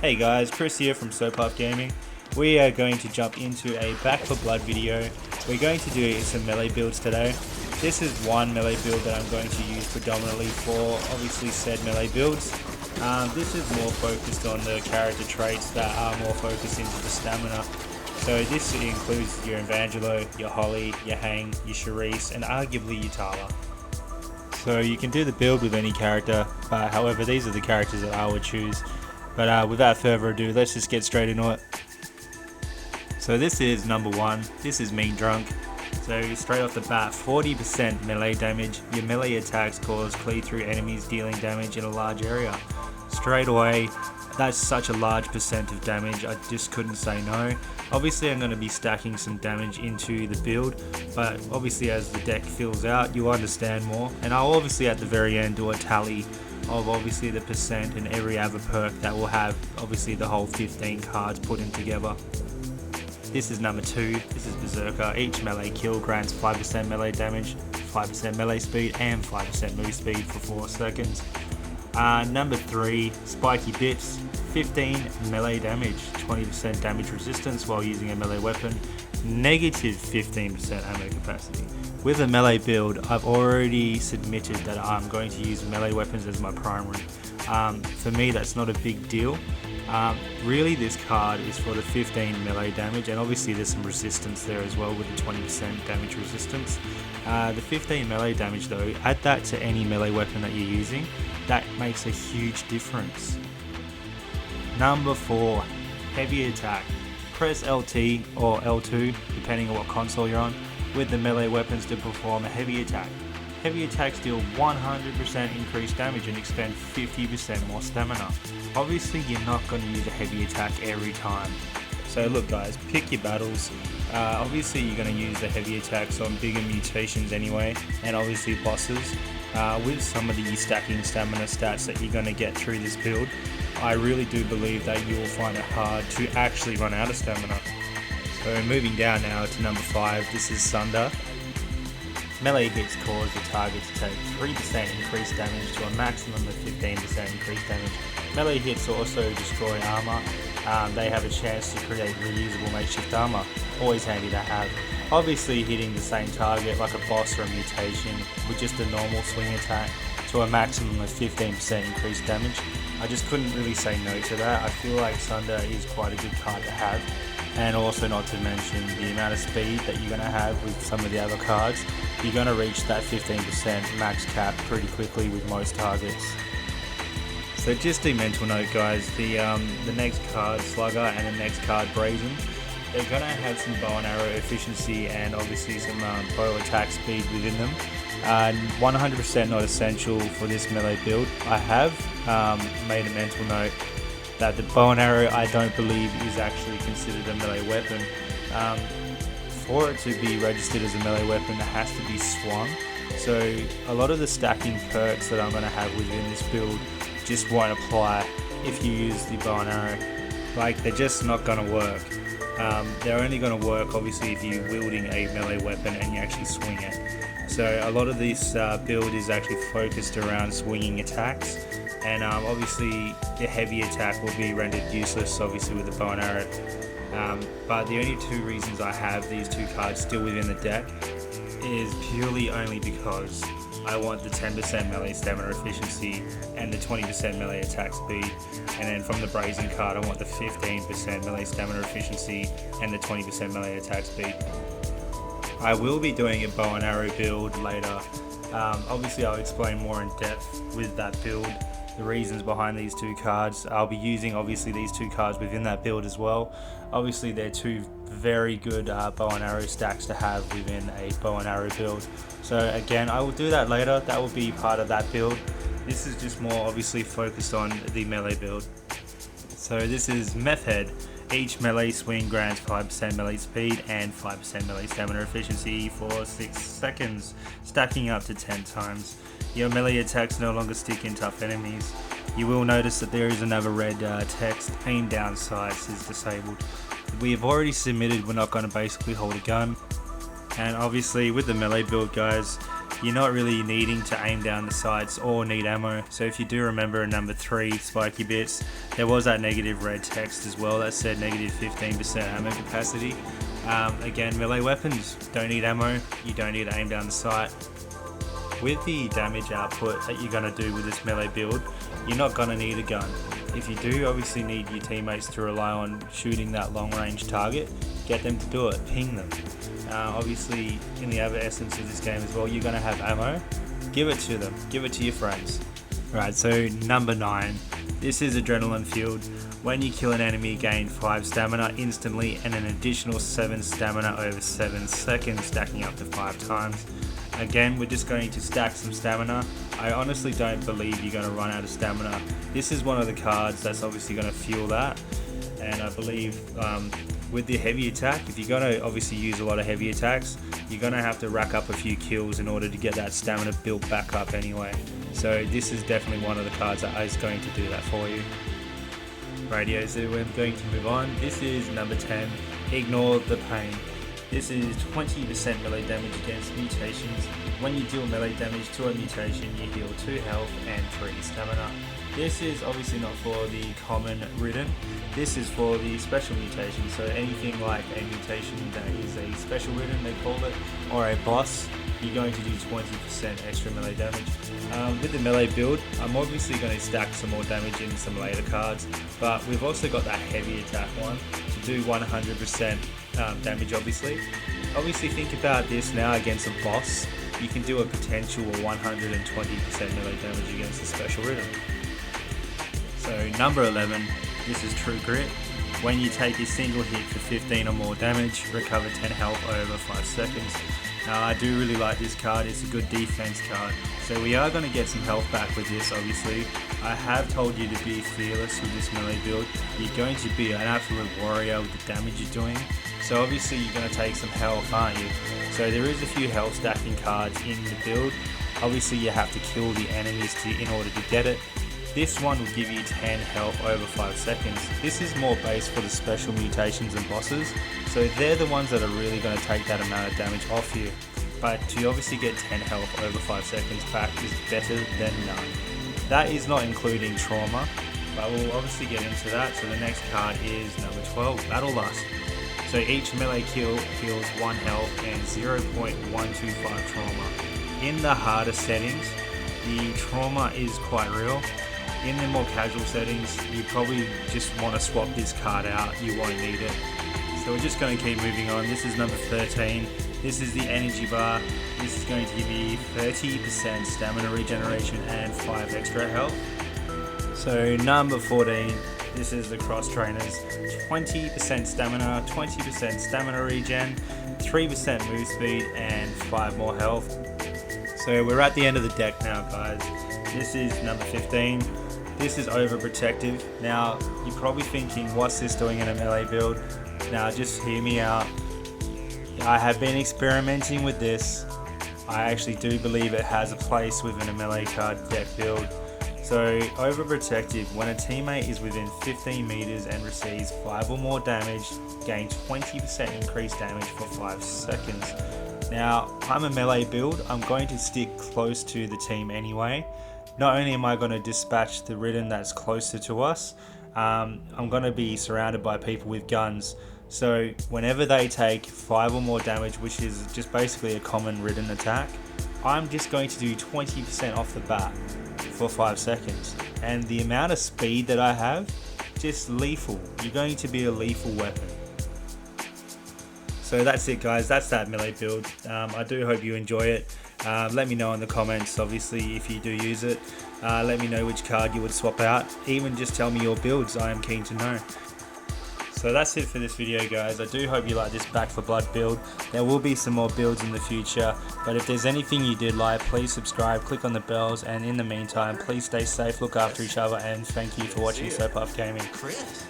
Hey guys, Chris here from Soappuff Gaming. We are going to jump into a Back for Blood video. We're going to do some melee builds today. This is one melee build that I'm going to use predominantly for obviously said melee builds. This is more focused on the character traits that are more focused into the stamina. So this includes your Evangelo, your Holly, your Hang, your Charisse, and arguably your Tala. So you can do the build with any character, but however these are the characters that I would choose. But without further ado, let's just get straight into it. So this is number one. This is Mean Drunk. So straight off the bat, 40% melee damage. Your melee attacks cause clear through enemies, dealing damage in a large area. Straight away, that's such a large percent of damage, I just couldn't say no. Obviously I'm going to be stacking some damage into the build, but obviously as the deck fills out, you'll understand more. And I'll obviously at the very end do a tally of obviously the percent and every other perk that will have obviously the whole 15 cards put in together. This is number two. This is Berserker. Each melee kill grants 5% melee damage, 5% melee speed, and 5% move speed for 4 seconds. Number three, Spiky Bits. 15 melee damage, 20% damage resistance while using a melee weapon, negative 15% ammo capacity. With a melee build, I've already submitted that I'm going to use melee weapons as my primary. For me, that's not a big deal. Really, this card is for the 15 melee damage, and obviously there's some resistance there as well with the 20% damage resistance. The 15 melee damage though, add that to any melee weapon that you're using, that makes a huge difference. Number four, heavy attack. Press LT or L2, depending on what console you're on, with the melee weapons to perform a heavy attack. Heavy attacks deal 100% increased damage and expend 50% more stamina. Obviously you're not going to use a heavy attack every time. So look guys, pick your battles. Obviously you're going to use the heavy attacks on bigger mutations anyway, and obviously bosses. With some of the stacking stamina stats that you're going to get through this build, I really do believe that you will find it hard to actually run out of stamina. So moving down now to number 5, this is Sunder. Melee hits cause the target to take 3% increased damage to a maximum of 15% increased damage. Melee hits also destroy armor. They have a chance to create reusable makeshift armor, always handy to have. Obviously hitting the same target like a boss or a mutation with just a normal swing attack to a maximum of 15% increased damage. I just couldn't really say no to that. I feel like Sunder is quite a good card to have, and also not to mention the amount of speed that you're going to have with some of the other cards. You're going to reach that 15% max cap pretty quickly with most targets. So just a mental note guys, the next card Slugger and the next card Brazen, they're going to have some bow and arrow efficiency and obviously some bow attack speed within them. 100% not essential for this melee build. I have made a mental note that the bow and arrow I don't believe is actually considered a melee weapon. For it to be registered as a melee weapon, it has to be swung. So a lot of the stacking perks that I'm going to have within this build just won't apply if you use the bow and arrow. Like, they're just not going to work. They're only going to work obviously if you're wielding a melee weapon and you actually swing it. So a lot of this build is actually focused around swinging attacks, and obviously the heavy attack will be rendered useless obviously with the bow and arrow. But the only two reasons I have these two cards still within the deck is purely only because I want the 10% melee stamina efficiency and the 20% melee attack speed, and then from the Brazen card I want the 15% melee stamina efficiency and the 20% melee attack speed. I will be doing a bow and arrow build later. Obviously I'll explain more in depth with that build, the reasons behind these two cards. I'll be using obviously these two cards within that build as well. Obviously they're two very good bow and arrow stacks to have within a bow and arrow build. So again, I will do that later. That will be part of that build. This is just more obviously focused on the melee build. So this is Meth Head. Each melee swing grants 5% melee speed and 5% melee stamina efficiency for 6 seconds, stacking up to 10 times. Your melee attacks no longer stick in tough enemies. You will notice that there is another red text, aim down sights is disabled. We have already submitted, we're not going to basically hold a gun. And obviously with the melee build guys, you're not really needing to aim down the sights or need ammo. So if you do remember in number 3, Spiky Bits, there was that negative red text as well that said negative 15% ammo capacity. Again, melee weapons don't need ammo, you don't need to aim down the sight. With the damage output that you're going to do with this melee build, you're not going to need a gun. If you do obviously need your teammates to rely on shooting that long range target, get them to do it, ping them. Obviously in the other essence of this game as well, you're going to have ammo, give it to them, give it to your friends. Right, so number 9, this is Adrenaline Fueled. When you kill an enemy, gain 5 stamina instantly and an additional 7 stamina over 7 seconds, stacking up to 5 times. Again, we're just going to stack some stamina. I honestly don't believe you're going to run out of stamina. This is one of the cards that's obviously going to fuel that, and I believe with the heavy attack, if you're going to obviously use a lot of heavy attacks, you're going to have to rack up a few kills in order to get that stamina built back up anyway. So this is definitely one of the cards that is going to do that for you. Radio, so we're going to move on. This is number 10, Ignore the Pain. This is 20% melee damage against mutations. When you deal melee damage to a mutation, you heal 2 health and 3 stamina. This is obviously not for the common Ridden, this is for the special mutation, so anything like a mutation that is a special Ridden they call it, or a boss, you're going to do 20% extra melee damage. With the melee build, I'm obviously going to stack some more damage in some later cards, but we've also got that heavy attack one to do 100% damage obviously. Obviously think about this now against a boss, you can do a potential 120% melee damage against a special Ridden. So number 11, this is True Grit. When you take a single hit for 15 or more damage, recover 10 health over 5 seconds. Now I do really like this card, it's a good defense card. So we are going to get some health back with this obviously. I have told you to be fearless with this melee build. You're going to be an absolute warrior with the damage you're doing. So obviously you're going to take some health, aren't you? So there is a few health stacking cards in the build. Obviously you have to kill the enemies in order to get it. This one will give you 10 health over 5 seconds. This is more based for the special mutations and bosses, so they're the ones that are really going to take that amount of damage off you. But to obviously get 10 health over 5 seconds back is better than none. That is not including trauma, but we'll obviously get into that. So the next card is number 12, Battle Lust. So each melee kill heals 1 health and 0.125 trauma. In the harder settings, the trauma is quite real. In the more casual settings, you probably just want to swap this card out, you won't need it. So we're just going to keep moving on. This is number 13. This is the energy bar. This is going to give you 30% stamina regeneration and 5 extra health. So number 14, this is the cross trainers. 20% stamina, 20% stamina regen, 3% move speed and 5 more health. So we're at the end of the deck now guys. This is number 15. This is overprotective. Now you're probably thinking, what's this doing in a melee build? Now just hear me out. I have been experimenting with this. I actually do believe it has a place within a melee card deck build. So overprotective, when a teammate is within 15 meters and receives 5 or more damage, gain 20% increased damage for 5 seconds. Now I'm a melee build, I'm going to stick close to the team anyway. Not only am I going to dispatch the Ridden that's closer to us, I'm going to be surrounded by people with guns. So whenever they take 5 or more damage, which is just basically a common Ridden attack, I'm just going to do 20% off the bat for 5 seconds. And the amount of speed that I have, just lethal. You're going to be a lethal weapon. So that's it guys, that's that melee build. I do hope you enjoy it. Let me know in the comments obviously if you do use it. Let me know which card you would swap out. Even just tell me your builds, I am keen to know. So that's it for this video guys. I do hope you like this Back for Blood build. There will be some more builds in the future, but if there's anything you did like, please subscribe, click on the bells, and in the meantime please stay safe, look after each other, and thank you for watching SoPuff Gaming. Chris.